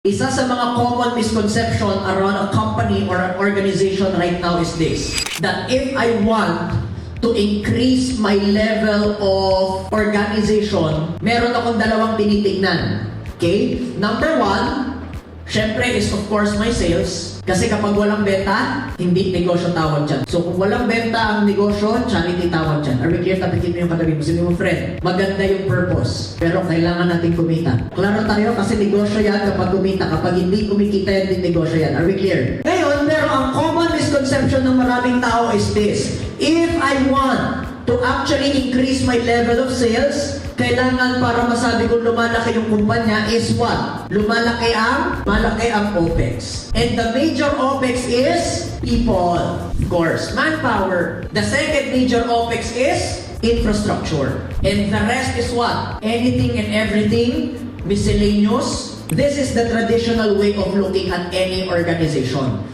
Isa sa mga common misconception around a company or an organization right now is this, that if I want to increase my level of organization, meron akong dalawang tinitignan. Okay? Number one, syempre is of course my sales. Kasi kapag walang benta, hindi negosyo tawag dyan. So kung walang benta ang negosyo, charity tawag dyan. Are we clear? Tapikin mo yung katabi mo. Sabi mo, friend, maganda yung purpose. Pero kailangan natin kumita. Klaro tayo kasi negosyo yan kapag kumita. Kapag hindi kumikita yan, din negosyo yan. Are we clear? Ngayon, pero ang common misconception ng maraming tao is this. If I want to actually increase my level of sales, kailangan para masabi kong lumalaki yung kumpanya is what? Malaki ang OPEX. And the major OPEX is people. Of course, manpower. The second major OPEX is infrastructure. And the rest is what? Anything and everything, miscellaneous. This is the traditional way of looking at any organization.